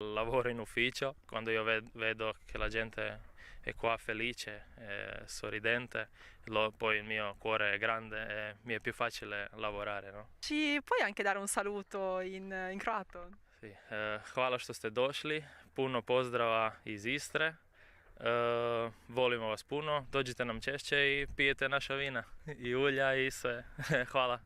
Lavoro in ufficio, quando io vedo che la gente è qua felice, sorridente, poi il mio cuore è grande e mi è più facile lavorare, no? Ci puoi anche dare un saluto in croato? Sì, hvala što ste došli, puno pozdrava iz Istre, volimo vas puno, dođite nam češće i pijete naša vina, i ulja i sve. Hvala.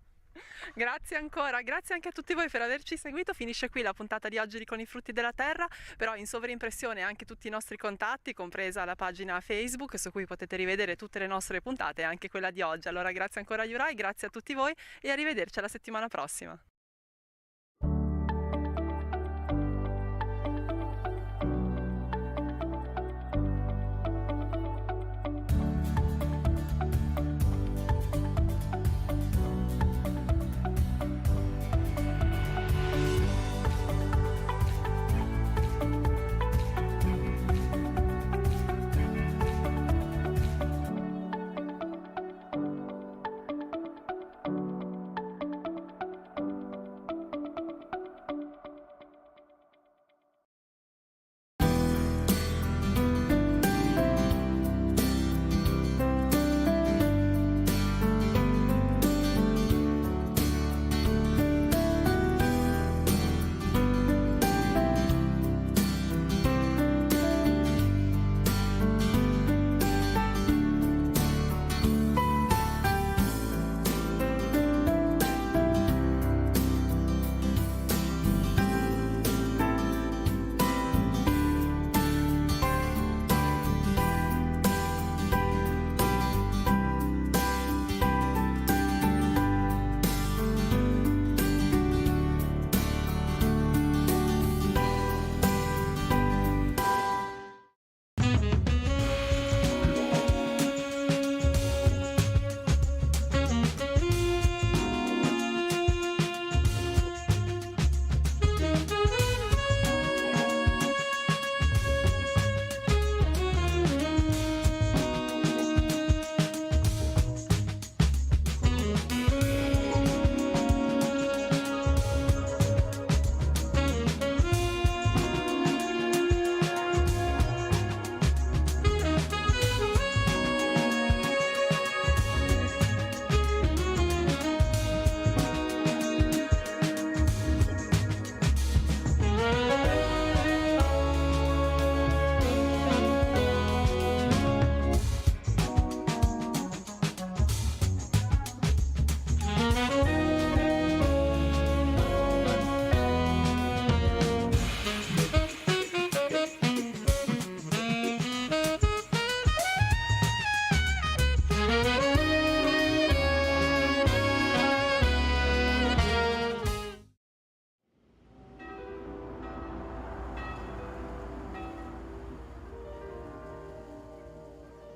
Grazie ancora, grazie anche a tutti voi per averci seguito. Finisce qui la puntata di oggi di Con i frutti della terra, però in sovraimpressione anche tutti i nostri contatti, compresa la pagina Facebook su cui potete rivedere tutte le nostre puntate e anche quella di oggi. Allora grazie ancora Juraj, grazie a tutti voi e arrivederci alla settimana prossima.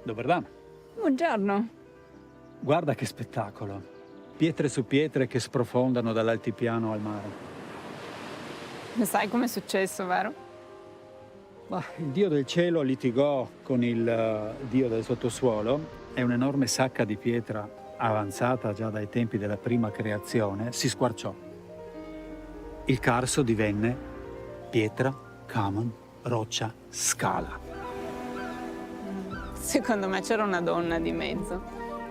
Dobar dan. Buongiorno. Guarda che spettacolo. Pietre su pietre che sprofondano dall'altipiano al mare. Sai com'è successo, vero? Ma il dio del cielo litigò con il dio del sottosuolo e un'enorme sacca di pietra avanzata già dai tempi della prima creazione si squarciò. Il Carso divenne pietra, Camon, roccia, scala. Secondo me c'era una donna di mezzo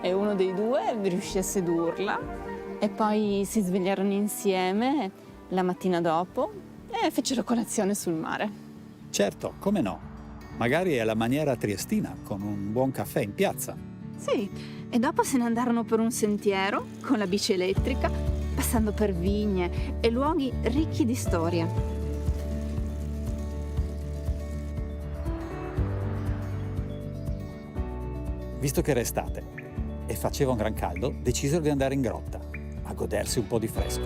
e uno dei due riuscì a sedurla e poi si svegliarono insieme la mattina dopo e fecero colazione sul mare. Certo, come no? Magari alla maniera triestina, con un buon caffè in piazza. Sì, e dopo se ne andarono per un sentiero con la bici elettrica, passando per vigne e luoghi ricchi di storia. Visto che era estate e faceva un gran caldo, decisero di andare in grotta a godersi un po' di fresco.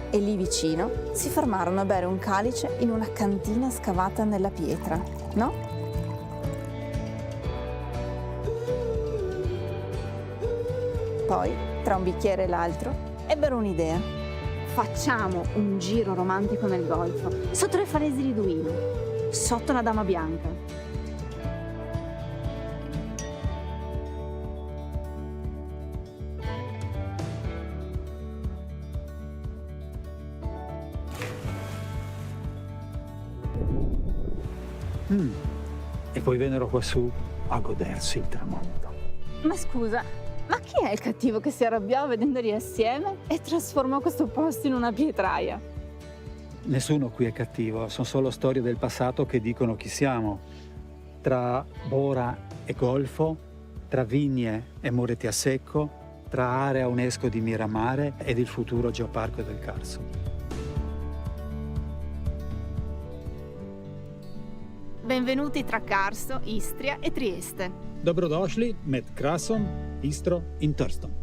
E lì vicino si fermarono a bere un calice in una cantina scavata nella pietra, no? Poi, tra un bicchiere e l'altro, ebbero un'idea. Facciamo un giro romantico nel golfo, sotto le falesi di Duino, sotto la Dama Bianca. E poi vennero quassù a godersi il tramonto. Ma scusa, ma chi è il cattivo che si arrabbiò vedendoli assieme e trasformò questo posto in una pietraia? Nessuno qui è cattivo, sono solo storie del passato che dicono chi siamo. Tra Bora e Golfo, tra Vigne e Moreti a Secco, tra area UNESCO di Miramare ed il futuro Geoparco del Carso. Benvenuti tra Carso, Istria e Trieste. Dobrodošli med Krasom, Istro in Trstom.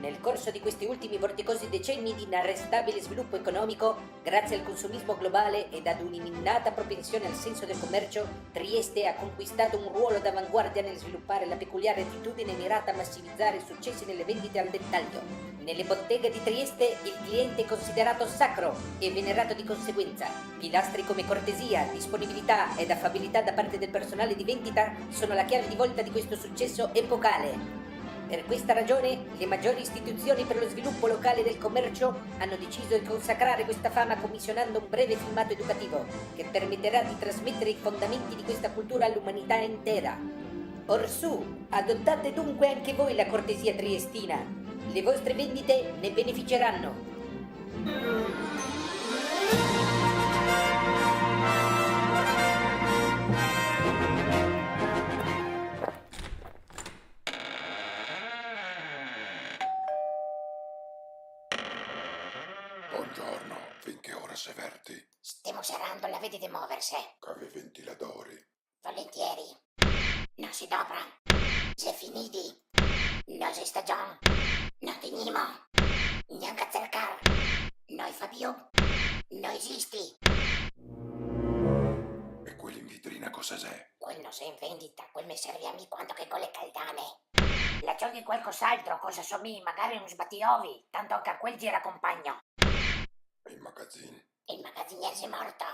Nel corso di questi ultimi vorticosi decenni di inarrestabile sviluppo economico, grazie al consumismo globale ed ad un'imminata propensione al senso del commercio, Trieste ha conquistato un ruolo d'avanguardia nel sviluppare la peculiare attitudine mirata a massimizzare i successi nelle vendite al dettaglio. Nelle botteghe di Trieste il cliente è considerato sacro e venerato di conseguenza. Pilastri come cortesia, disponibilità ed affabilità da parte del personale di vendita sono la chiave di volta di questo successo epocale. Per questa ragione, le maggiori istituzioni per lo sviluppo locale del commercio hanno deciso di consacrare questa fama commissionando un breve filmato educativo che permetterà di trasmettere i fondamenti di questa cultura all'umanità intera. Orsù, adottate dunque anche voi la cortesia triestina. Le vostre vendite ne beneficeranno. Buongiorno, finché ora se verti? Stiamo serrando, la vedete muoversi? Cave ventilatori. Volentieri. Non si dobra. Se finiti. Non si stagione. Non tenimo. Neanche a cercare. Noi Fabio. Non esisti. E quello in vetrina cosa c'è? Quel non sei in vendita, quel mi serve a me quanto che con le caldane. La giochi qualcos'altro, cosa so mi, magari un sbattiovi, tanto anche a quel gira compagno. E il magazzino? Il magazziniere si è morto.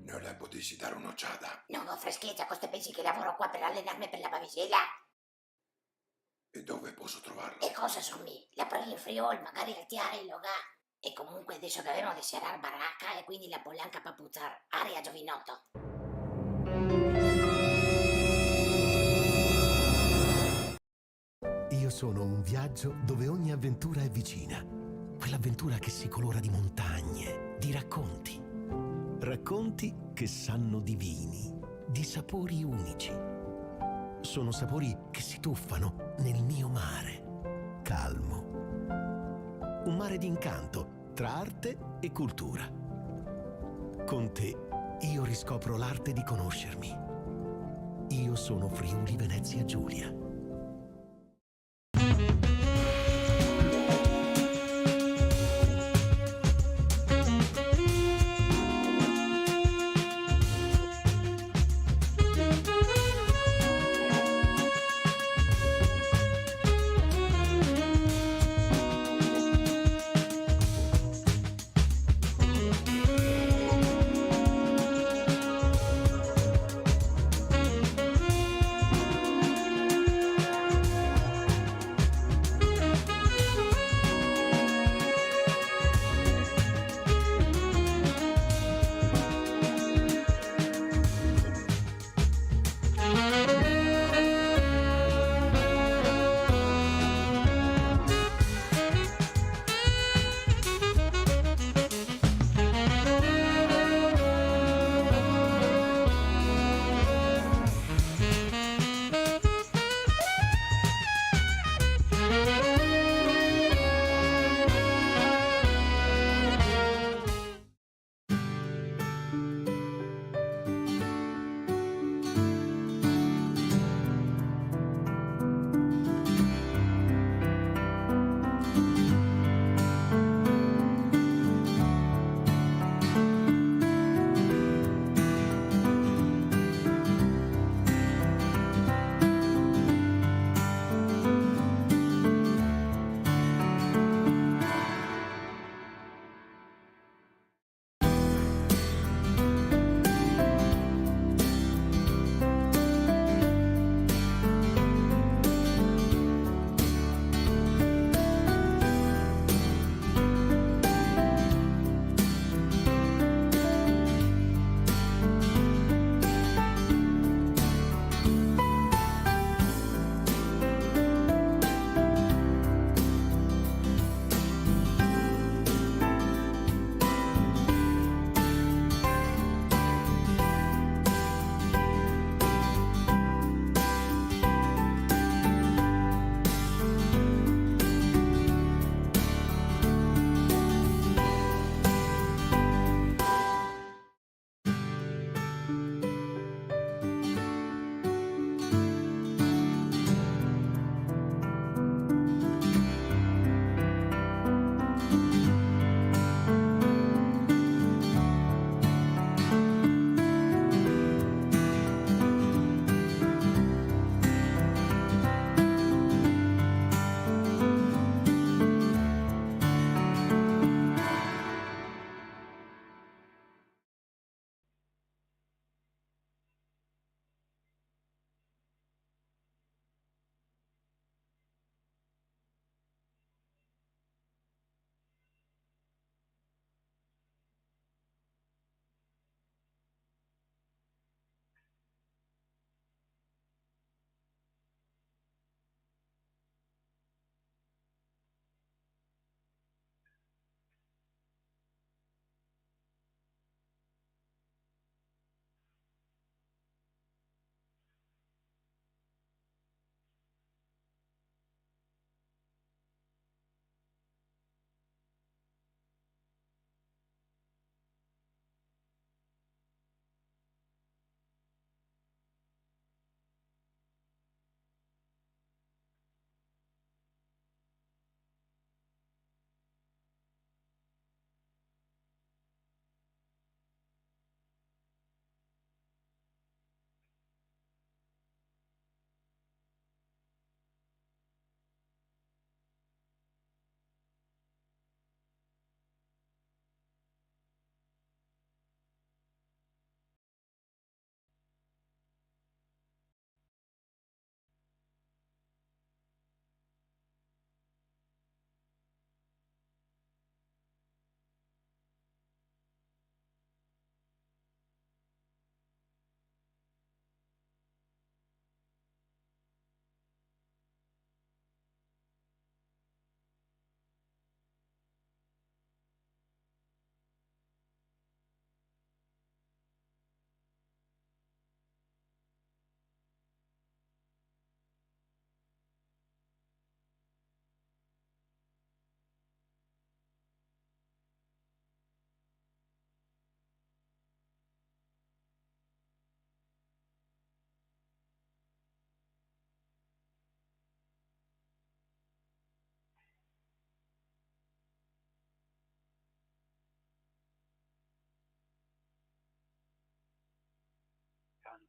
Non le potessi dare un'occhiata? Non ho freschezza, cosa pensi che lavoro qua per allenarmi per la bavisella? E dove posso trovarla? E cosa so mi? La provi in Friol, magari al tiare lo ga. E comunque adesso che avevamo di serrar baracca e quindi la polanca papuzzar, aria giovinotto. Io sono un viaggio dove ogni avventura è vicina. Quell'avventura che si colora di montagne, di racconti. Racconti che sanno di vini, di sapori unici. Sono sapori che si tuffano nel mio mare, calmo. Un mare d'incanto tra arte e cultura. Con te io riscopro l'arte di conoscermi. Io sono Friuli Venezia Giulia.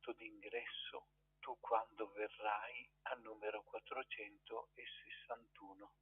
punto d'ingresso tu quando verrai al numero 461.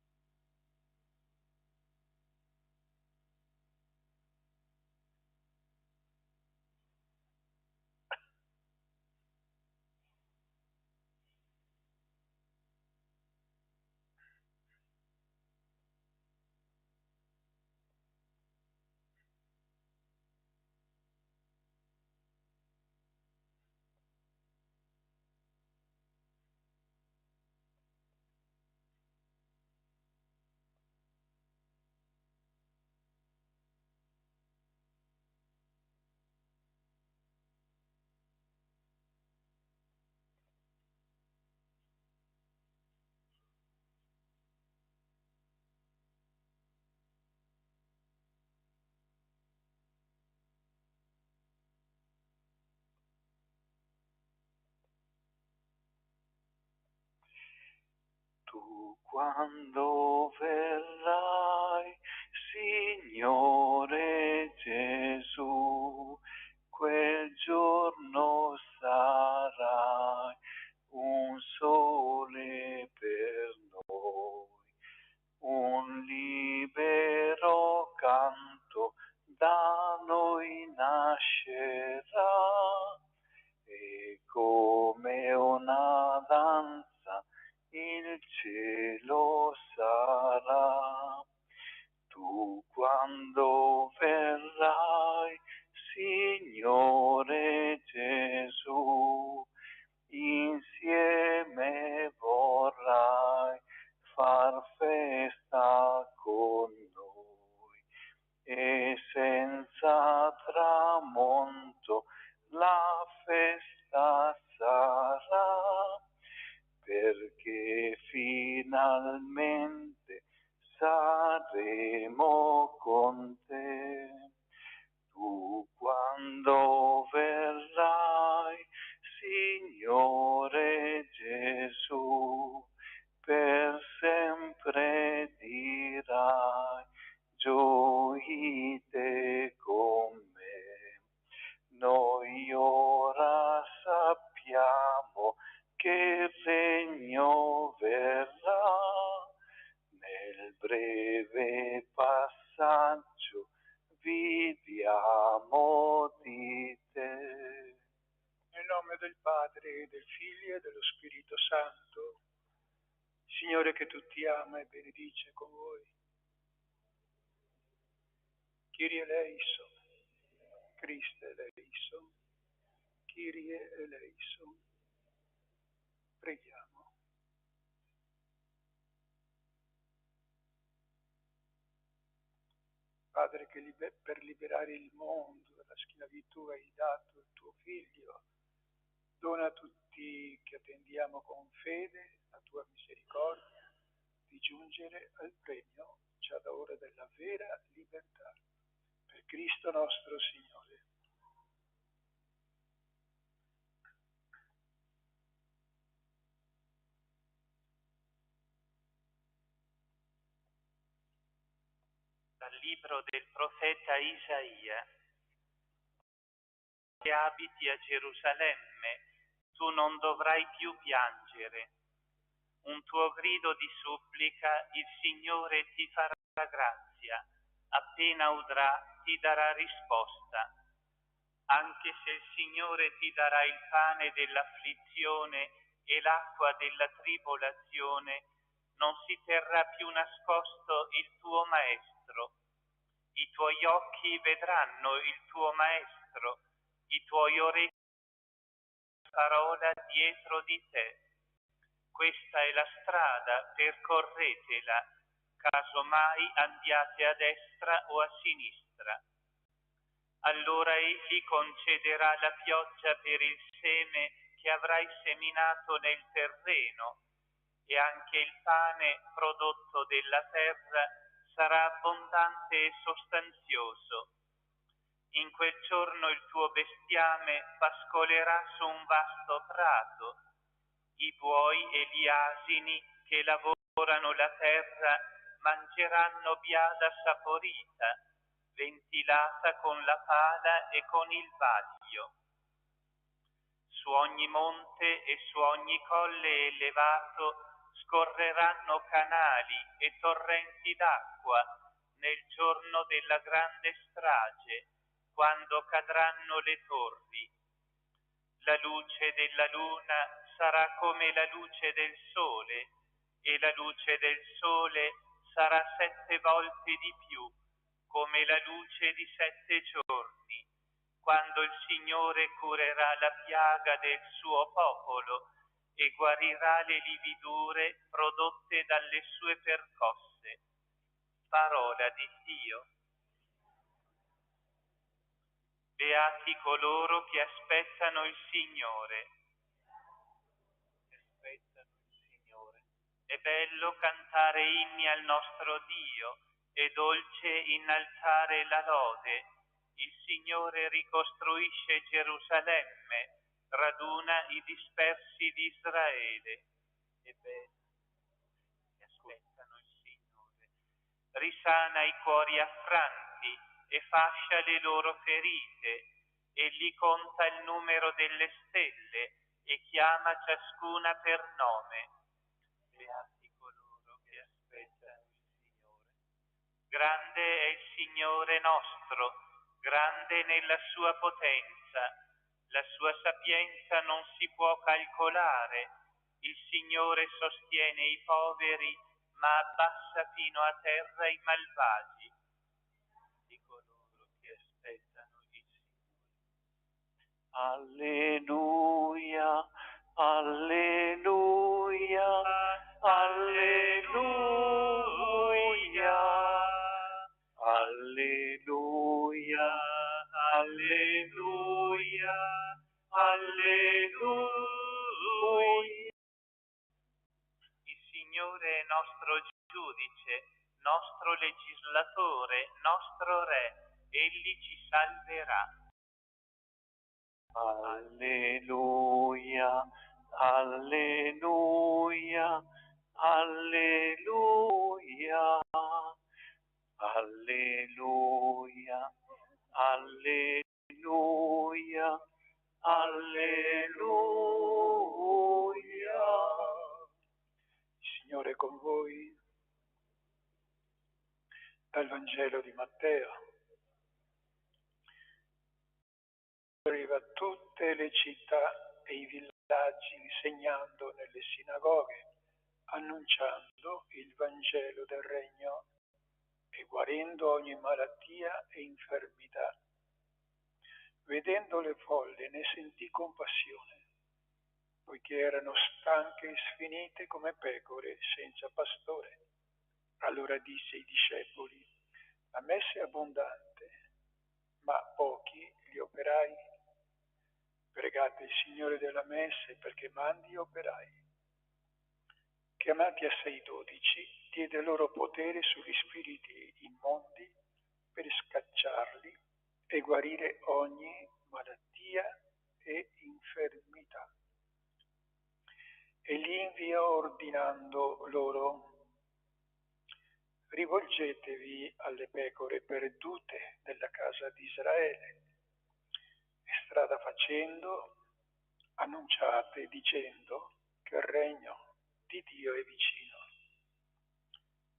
Tu quando verrai, Signore Gesù, quel giorno sarai un sole per noi, un libero canto da noi nascerà e come una danza il cielo sarà. Tu quando verrai, Signore Gesù, insieme vorrai far festa con noi e senza tramonto la festa sarà, perché finalmente saremo con te. Tu quando verrai, Signore Gesù, per sempre dirai, gioite con me. Noi ora sappiamo che il regno verrà nel breve passaggio viviamo di te. Nel nome del Padre, del Figlio e dello Spirito Santo, Signore che tutti ama e benedice con voi. Kyrie eleison, Christe eleison, Kyrie eleison. Preghiamo. Padre, che per liberare il mondo dalla schiavitù hai dato il tuo Figlio, dona a tutti che attendiamo con fede la tua misericordia di giungere al premio già da ora della vera libertà. Per Cristo nostro Signore. Dal libro del profeta Isaia. Se abiti a Gerusalemme, tu non dovrai più piangere. Un tuo grido di supplica il Signore ti farà grazia. Appena udrà, ti darà risposta. Anche se il Signore ti darà il pane dell'afflizione e l'acqua della tribolazione, non si terrà più nascosto il tuo Maestro. I tuoi occhi vedranno il tuo Maestro, i tuoi orecchi la parola dietro di te. Questa è la strada, percorretela, casomai andiate a destra o a sinistra. Allora egli concederà la pioggia per il seme che avrai seminato nel terreno, e anche il pane prodotto della terra sarà abbondante e sostanzioso. In quel giorno il tuo bestiame pascolerà su un vasto prato. I buoi e gli asini che lavorano la terra mangeranno biada saporita, ventilata con la pala e con il vaglio. Su Su ogni monte e su ogni colle elevato scorreranno canali e torrenti d'acqua nel giorno della grande strage, quando cadranno le torri. La luce della luna sarà come la luce del sole, e la luce del sole sarà 7 volte di più, come la luce di 7 giorni, quando il Signore curerà la piaga del suo popolo e guarirà le lividure prodotte dalle sue percosse. Parola di Dio. Beati coloro che aspettano il Signore. È bello cantare inni al nostro Dio, è dolce innalzare la lode. Il Signore ricostruisce Gerusalemme, raduna i dispersi di Israele. È bello che aspettano il Signore. Risana i cuori affranti e fascia le loro ferite. Egli conta il numero delle stelle e chiama ciascuna per nome. Beati coloro che aspettano il Signore. Grande è il Signore nostro, grande nella sua potenza. La sua sapienza non si può calcolare. Il Signore sostiene i poveri, ma abbassa fino a terra i malvagi. Di coloro che aspettano il Signore. Alleluia, alleluia, alleluia, alleluia, alleluia, alleluia. Il Signore è nostro giudice, nostro legislatore, nostro re, egli ci salverà. Alleluia, alleluia, alleluia, alleluia, alleluia, alleluia. Il Signore è con voi. Dal Vangelo di Matteo. Arriva a tutte le città e i villaggi, insegnando nelle sinagoghe, annunciando il Vangelo del Regno e guarendo ogni malattia e infermità. Vedendo le folle ne sentì compassione, poiché erano stanche e sfinite come pecore senza pastore. Allora disse ai discepoli: la messe è abbondante, ma pochi gli operai. Pregate il Signore della messe perché mandi operai. Chiamati a sé i 12, diede loro potere sugli spiriti immondi per scacciarli e guarire ogni malattia e infermità. E li inviò ordinando loro: rivolgetevi alle pecore perdute della casa di Israele. E strada facendo, annunciate dicendo che il regno di Dio è vicino.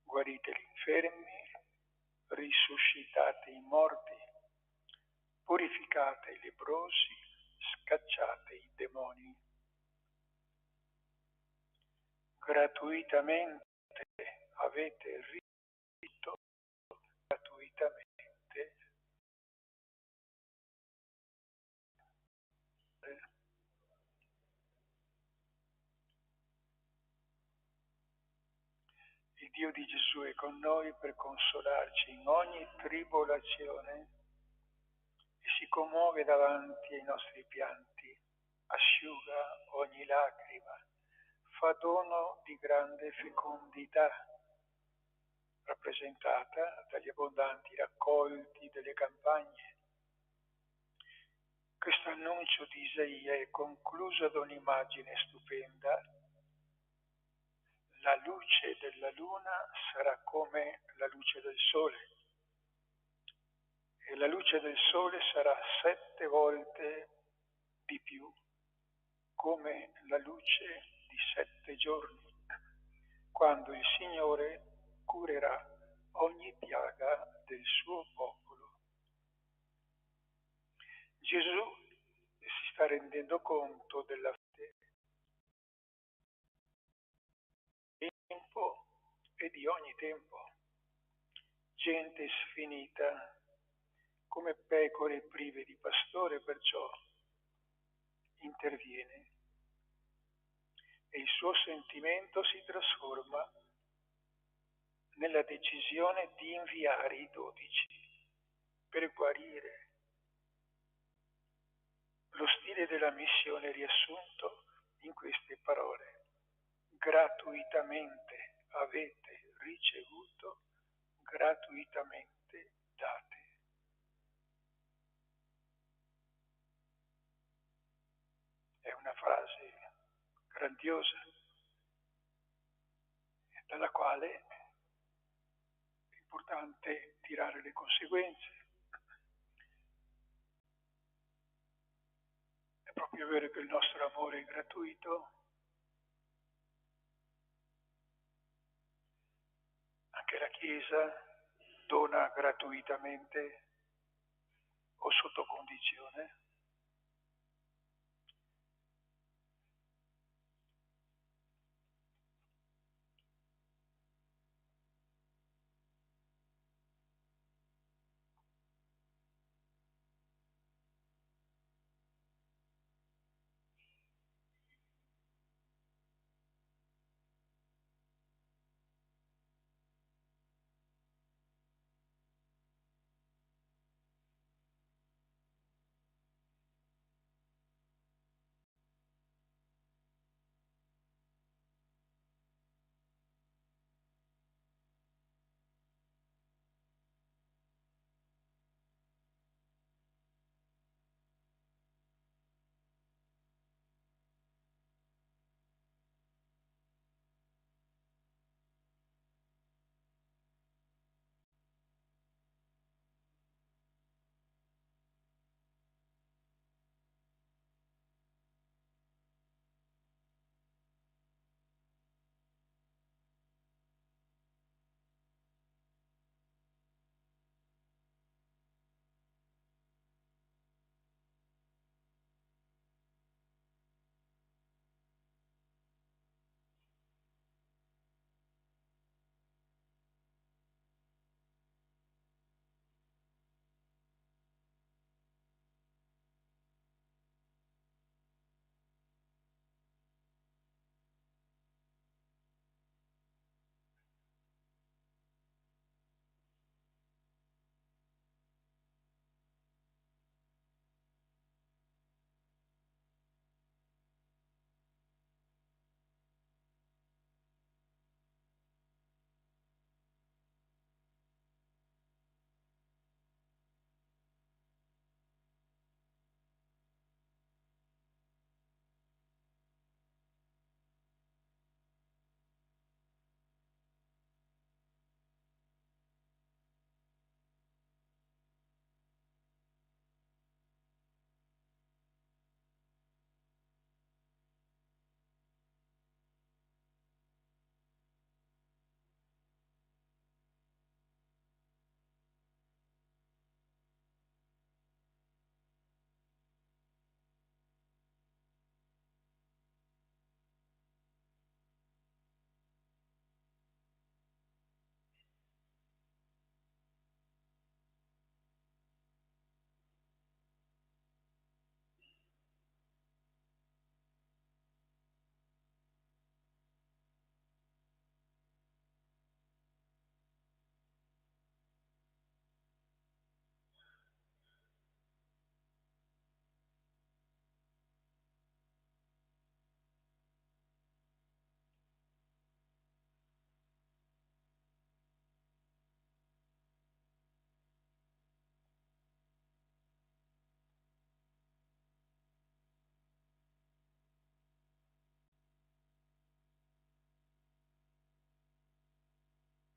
Guarite gli infermi, risuscitate i morti, purificate i leprosi, scacciate i demoni. Gratuitamente avete ricevuto, gratuitamente il Dio di Gesù è con noi per consolarci in ogni tribolazione e si commuove davanti ai nostri pianti, asciuga ogni lacrima, fa dono di grande fecondità, rappresentata dagli abbondanti raccolti delle campagne. Questo annuncio di Isaia è concluso da un'immagine stupenda. La luce della luna sarà come la luce del sole e la luce del sole sarà 7 volte di più, come la luce di 7 giorni, quando il Signore curerà ogni piaga del suo popolo. Gesù si sta rendendo conto della tempo e di ogni tempo. Gente sfinita, come pecore prive di pastore, perciò interviene e il suo sentimento si trasforma nella decisione di inviare i 12 per guarire. Lo stile della missione è riassunto in queste parole: gratuitamente avete ricevuto, gratuitamente date. È una frase grandiosa, dalla quale è importante tirare le conseguenze. È proprio vero che il nostro amore è gratuito, anche la Chiesa dona gratuitamente o sotto condizione.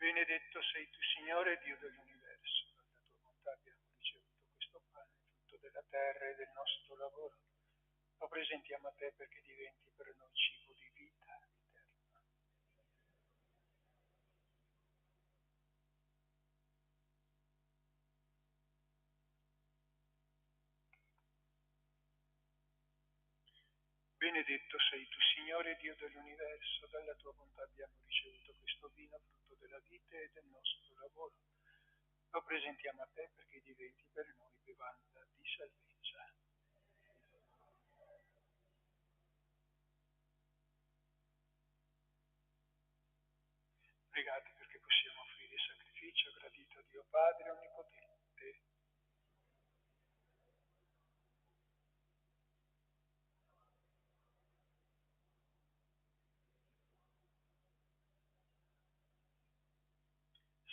Benedetto sei tu, Signore, Dio dell'universo. Dalla tua bontà abbiamo ricevuto questo pane, frutto della terra e del nostro lavoro. lo presentiamo a te perché diventi per noi cibo di vita eterna. Benedetto sei tu, Signore Dio dell'universo, dalla tua bontà abbiamo ricevuto questo vino, frutto della vita e del nostro lavoro. Lo presentiamo a te perché diventi per noi bevanda di salvezza. Pregate perché possiamo offrire sacrificio gradito a Dio Padre Onnipotente.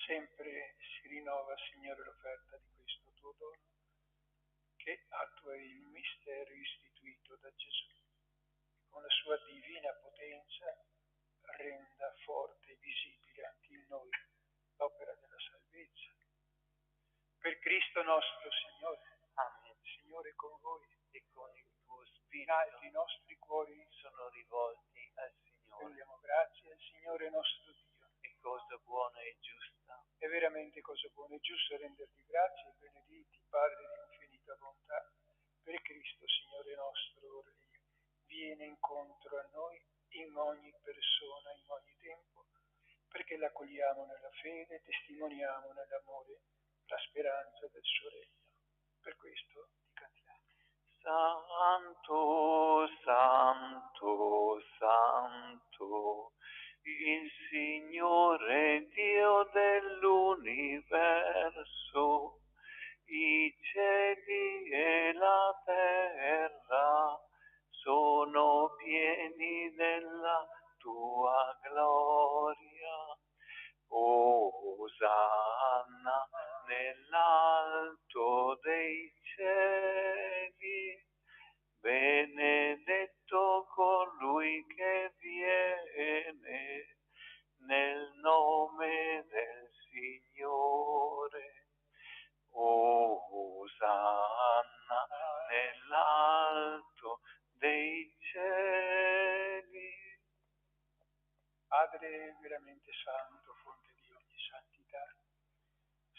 Sempre si rinnova, Signore, l'offerta di questo tuo dono, che attua il mistero istituito da Gesù. Con la sua divina potenza renda forte e visibile anche in noi l'opera della salvezza. Per Cristo nostro Signore. Amen. Signore con voi e con il tuo spirito. I nostri cuori sono rivolti al Signore. Rendiamo grazie al Signore nostro Dio. È cosa buona e giusta. È veramente cosa buona e giusta renderti grazie e benediti, Padre di infinita bontà. Per Cristo, Signore nostro Re, viene incontro a noi in ogni persona, in ogni tempo, perché l'accogliamo nella fede, testimoniamo nell'amore la speranza del suo regno. Per questo ti cantiamo. Santo, santo, santo, il Signore Dio dell'universo, i cieli e la terra sono pieni della tua gloria. Osanna nell'alto dei cieli, benedetto colui che viene nel nome del Signore. Osanna nell'alto dei cieli. Padre veramente santo, fonte di ogni santità,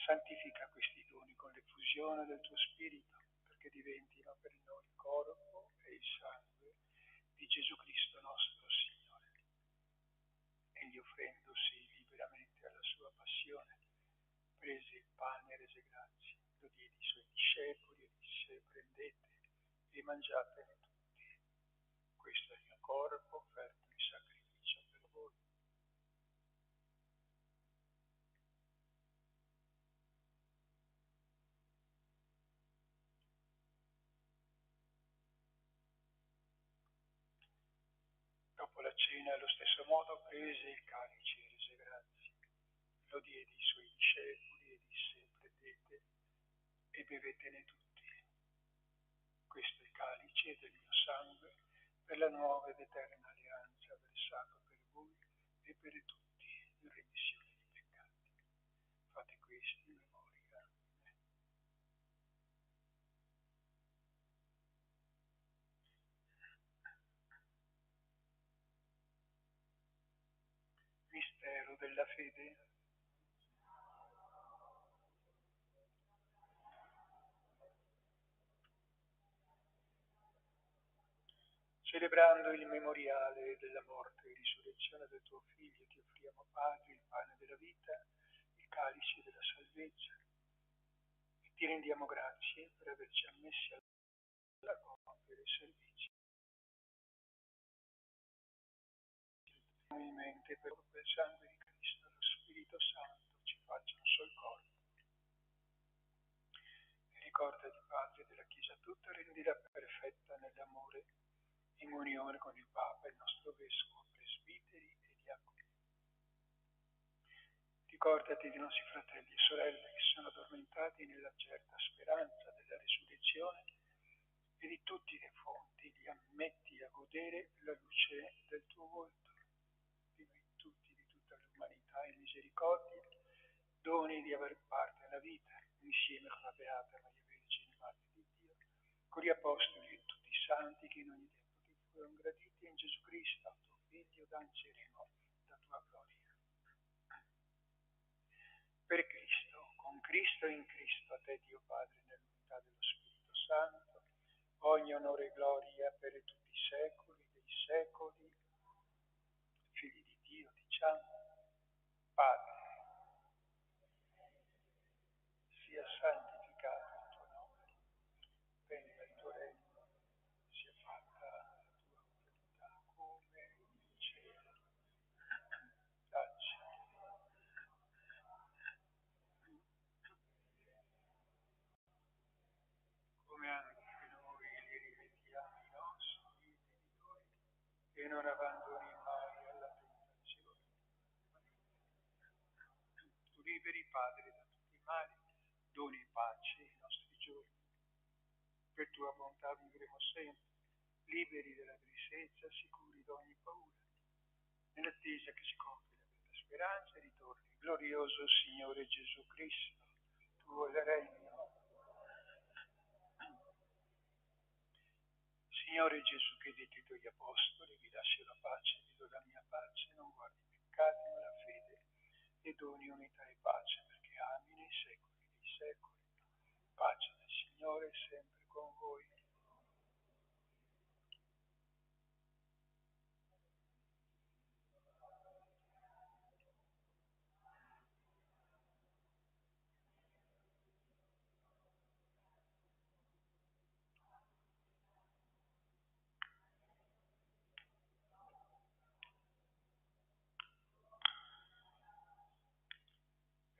santifica questi doni con l'effusione del tuo Spirito, perché diventino per noi il corpo e il sangue di Gesù Cristo nostro Signore. Egli, offrendosi liberamente alla sua passione, prese il pane e rese grazie, lo diede ai suoi discepoli e disse: prendete e mangiatene tutti. Questo è il mio corpo offerto in sacrificio per voi. Dopo la cena, allo stesso modo, prese il calice e rese grazie, lo diede ai suoi discepoli e disse: prendete e bevetene tutti. Questo è il calice del mio sangue per la nuova ed eterna alleanza, versato per voi e per tutti in remissione dei peccati. Fate questo in memoria di me. Mistero della fede. Celebrando il memoriale della morte e risurrezione del tuo Figlio, ti offriamo, Padre, il pane della vita, il calice della salvezza, e ti rendiamo grazie per averci ammessi alla compiere servizi. In mente per il sangue di Cristo, lo Spirito Santo ci faccia un sol corpo. E ricordati, Padre, della Chiesa tutta, rendila perfetta nell'amore, in unione con il Papa, il nostro Vescovo, presbiteri e diaconi. Ricordati dei nostri fratelli e sorelle che sono addormentati nella certa speranza della risurrezione e di tutti i defunti, li ammetti a godere la luce del tuo volto. Di noi tutti, di tutta l'umanità in misericordia, doni di aver parte alla vita, insieme con la Beata Maria Vergine, Madre di Dio, con gli Apostoli e tutti i santi che in ogni tempo ti furono graditi, in Gesù Cristo, tuo Figlio, danceremo la tua gloria. Per Cristo, con Cristo e in Cristo, a te Dio Padre, nell'unità dello Spirito Santo, ogni onore e gloria per tutti i secoli dei secoli. Figli di Dio, diciamo, Padre, sia santificato il tuo nome, venga il tuo regno, sia fatta la tua volontà come in cielo. Dacci come anche noi li rivediamo i nostri debitori e non abbandoni mai alla tentazione. Tu liberi, Padre, da tutti i mali, doni pace ai nostri giorni. Per tua bontà vivremo sempre, liberi dalla tristezza, sicuri da ogni paura, nell'attesa che si compia la bella speranza e ritorni glorioso Signore Gesù Cristo, tuo il regno. Signore Gesù, che hai detto ai tuoi apostoli, vi lascio la pace, vi do la mia pace, non guardi i peccati ma la fede, e doni unità e pace, perché ami nei secoli dei secoli. Pace del Signore sempre con voi.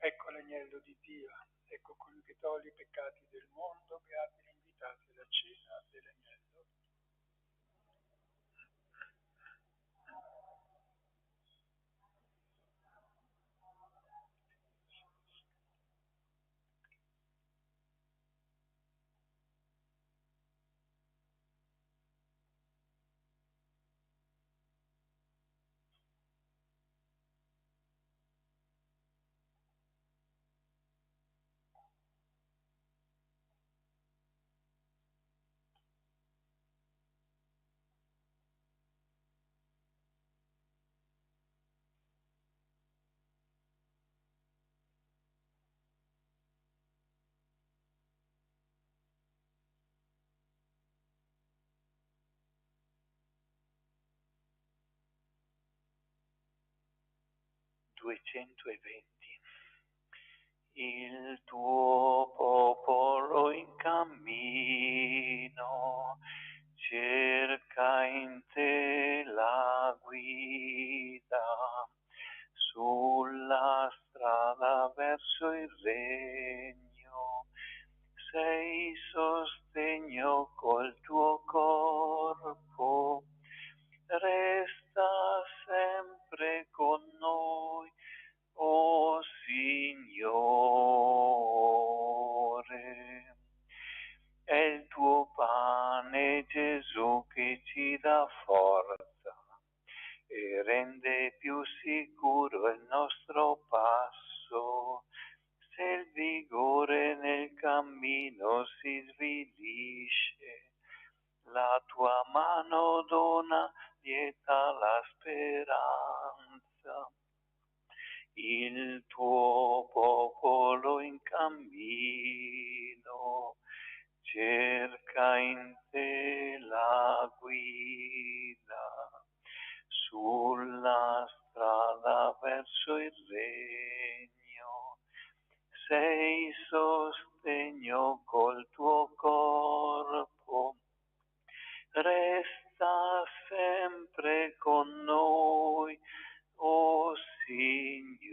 Ecco l'agnello di Dio, ecco colui che toglie i peccati del mondo, beati gli invitati alla cena dell'agnello. Il tuo popolo in cammino cerca in te la guida sulla strada verso il regno. Sei sostegno col tuo corpo, resta sempre con noi, o Signore. È il tuo pane, Gesù, che ci dà forza e rende più sicuro il nostro passo. Se il vigore nel cammino si svilisce, la tua mano dona lieta la speranza. Il tuo popolo in cammino cerca in te la guida sulla strada verso il regno. Sei sostegno col tuo corpo, resta sempre con noi, o Signore.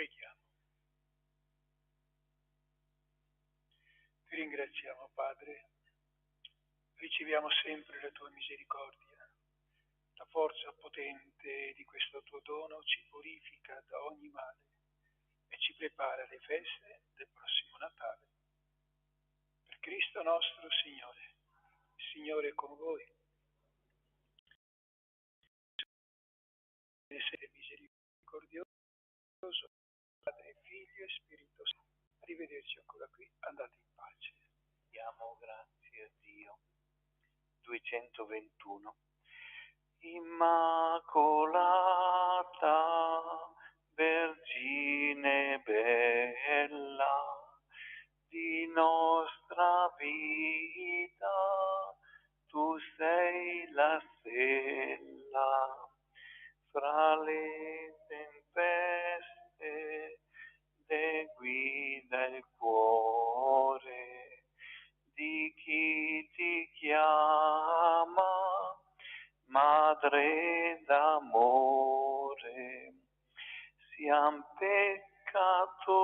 Preghiamo. Ti ringraziamo, Padre. Riceviamo sempre la tua misericordia. La forza potente di questo tuo dono ci purifica da ogni male e ci prepara alle feste del prossimo Natale. Per Cristo nostro Signore. Il Signore è con voi. Essere misericordioso, Padre, Figlio e Spirito Santo. Arrivederci ancora qui. Andate in pace. Diamo grazie a Dio. 221. Immacolata Vergine bella, di nostra vita, tu sei la stella, fra le tempeste guida il cuore di chi ti chiama, Madre d'amore. Siamo peccatori,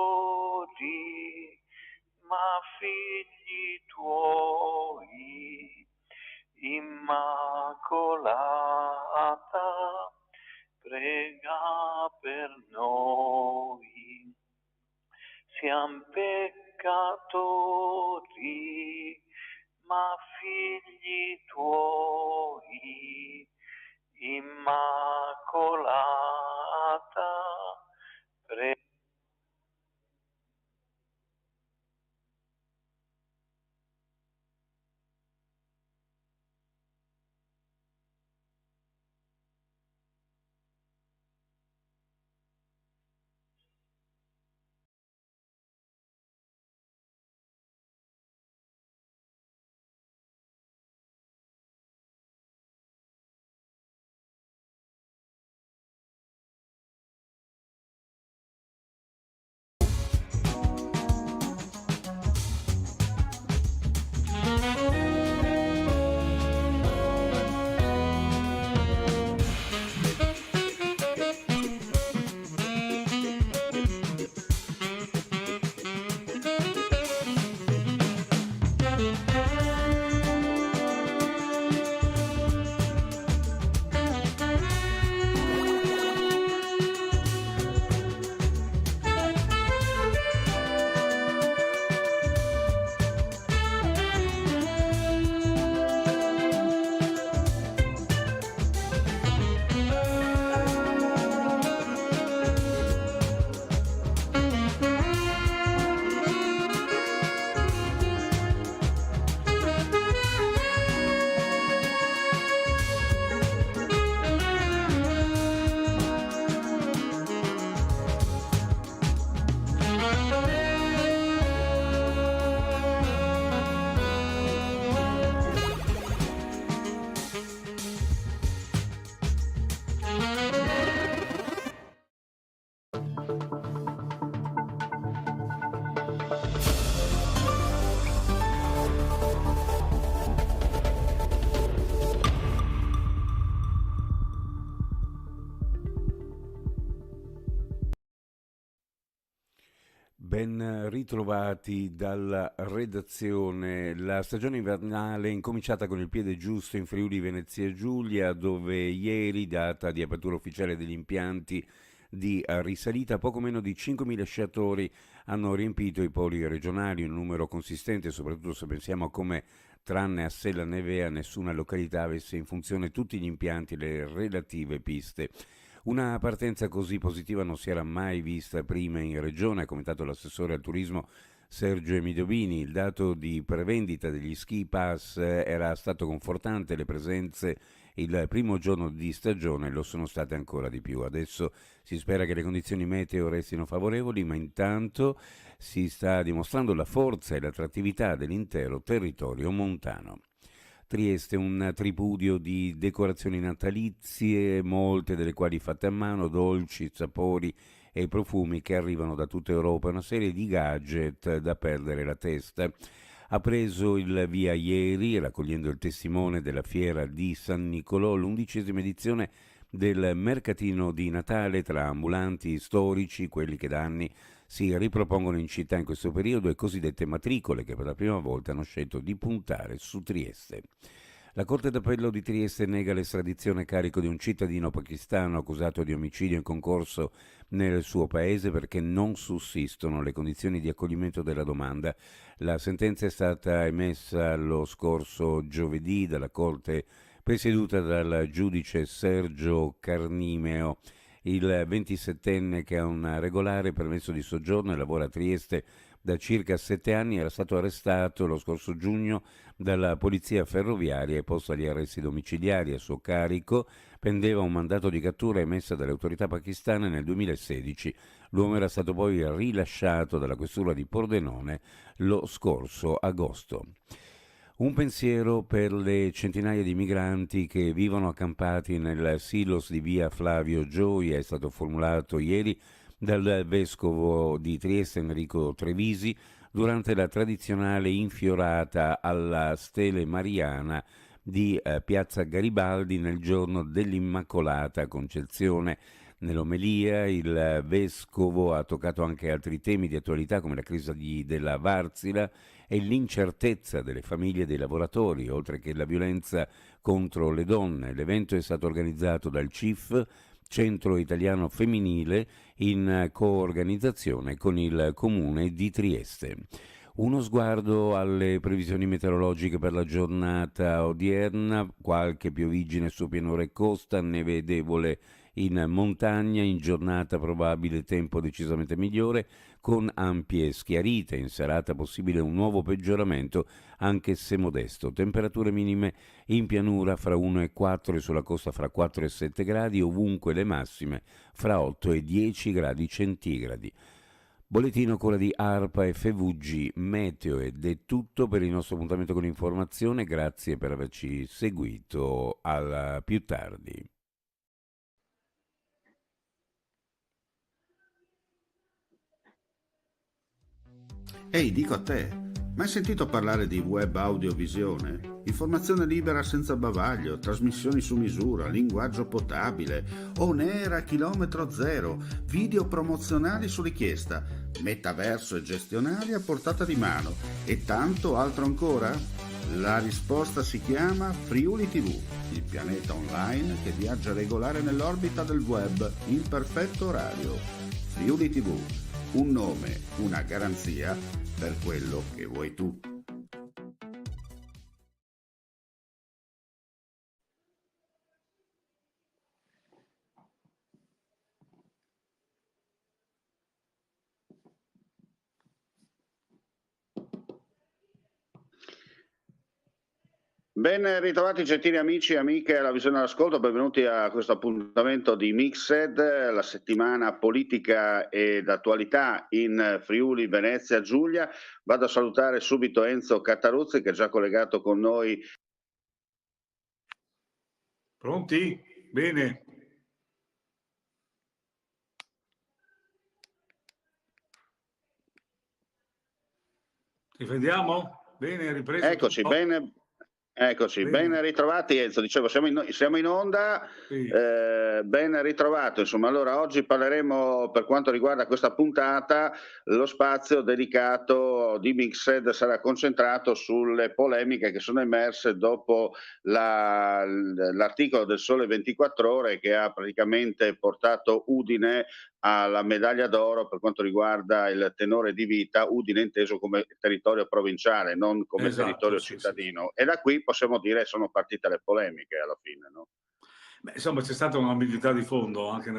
ma figli tuoi, Immacolata, prega per noi. Siamo peccatori, ma figli tuoi, Immacolata, prega. Ben ritrovati dalla redazione. La stagione invernale è incominciata con il piede giusto in Friuli Venezia Giulia, dove ieri, data di apertura ufficiale degli impianti di risalita, poco meno di 5.000 sciatori hanno riempito i poli regionali, un numero consistente, soprattutto se pensiamo a come, tranne a Sella Nevea, nessuna località avesse in funzione tutti gli impianti e le relative piste. Una partenza così positiva non si era mai vista prima in regione, ha commentato l'assessore al turismo Sergio Emidovini. Il dato di prevendita degli ski pass era stato confortante, le presenze il primo giorno di stagione lo sono state ancora di più. Adesso si spera che le condizioni meteo restino favorevoli, ma intanto si sta dimostrando la forza e l'attrattività dell'intero territorio montano. Trieste, un tripudio di decorazioni natalizie, molte delle quali fatte a mano, dolci, sapori e profumi che arrivano da tutta Europa, una serie di gadget da perdere la testa. Ha preso il via ieri, raccogliendo il testimone della fiera di San Nicolò, l'11ª edizione del mercatino di Natale tra ambulanti storici, quelli che da anni si ripropongono in città in questo periodo, e cosiddette matricole che per la prima volta hanno scelto di puntare su Trieste. La Corte d'Appello di Trieste nega l'estradizione a carico di un cittadino pakistano accusato di omicidio in concorso nel suo paese perché non sussistono le condizioni di accoglimento della domanda. La sentenza è stata emessa lo scorso giovedì dalla Corte presieduta dal giudice Sergio Carnimeo. Il 27enne, che ha un regolare permesso di soggiorno e lavora a Trieste da circa 7 anni, era stato arrestato lo scorso giugno dalla polizia ferroviaria e posto agli arresti domiciliari. A suo carico pendeva un mandato di cattura emesso dalle autorità pakistane nel 2016. L'uomo era stato poi rilasciato dalla questura di Pordenone lo scorso agosto. Un pensiero per le centinaia di migranti che vivono accampati nel silos di via Flavio Gioia è stato formulato ieri dal vescovo di Trieste Enrico Trevisi durante la tradizionale infiorata alla stele mariana di Piazza Garibaldi nel giorno dell'Immacolata Concezione. Nell'omelia il vescovo ha toccato anche altri temi di attualità come la crisi della Varsila e l'incertezza delle famiglie dei lavoratori, oltre che la violenza contro le donne. L'evento è stato organizzato dal CIF, Centro Italiano Femminile, in coorganizzazione con il Comune di Trieste. Uno sguardo alle previsioni meteorologiche per la giornata odierna: qualche pioviggine su pianura e costa, nevedevole in montagna, in giornata probabile tempo decisamente migliore, con ampie schiarite, in serata possibile un nuovo peggioramento, anche se modesto. Temperature minime in pianura fra 1 e 4 e sulla costa fra 4 e 7 gradi, ovunque le massime fra 8 e 10 gradi centigradi. Bollettino cura di ARPA e FVG Meteo, ed è tutto per il nostro appuntamento con l'informazione. Grazie per averci seguito, alla più tardi. Ehi, dico a te, mai sentito parlare di web audiovisione? Informazione libera senza bavaglio, trasmissioni su misura, linguaggio potabile, on air a chilometro zero, video promozionali su richiesta, metaverso e gestionali a portata di mano e tanto altro ancora? La risposta si chiama Friuli TV, il pianeta online che viaggia regolare nell'orbita del web in perfetto orario. Friuli TV, un nome, una garanzia per quello che vuoi tu. Ben ritrovati gentili amici e amiche alla visione all'ascolto, benvenuti a questo appuntamento di Mixed, la settimana politica ed attualità in Friuli, Venezia, Giulia. Vado a salutare subito Enzo Cataruzzi che è già collegato con noi. Pronti? Bene. Ci vediamo? Bene, ripreso. Eccoci, tutto? bene. Eccoci, ben ritrovati Enzo, dicevo siamo in onda, Sì. ben ritrovato, insomma. Allora oggi parleremo, per quanto riguarda questa puntata, lo spazio dedicato di Mixed sarà concentrato sulle polemiche che sono emerse dopo l'articolo del Sole 24 Ore che ha praticamente portato Udine alla medaglia d'oro per quanto riguarda il tenore di vita, Udine inteso come territorio provinciale, non come territorio cittadino. E da qui possiamo dire sono partite le polemiche alla fine, no? Beh, insomma, c'è stata un'ambiguità di fondo anche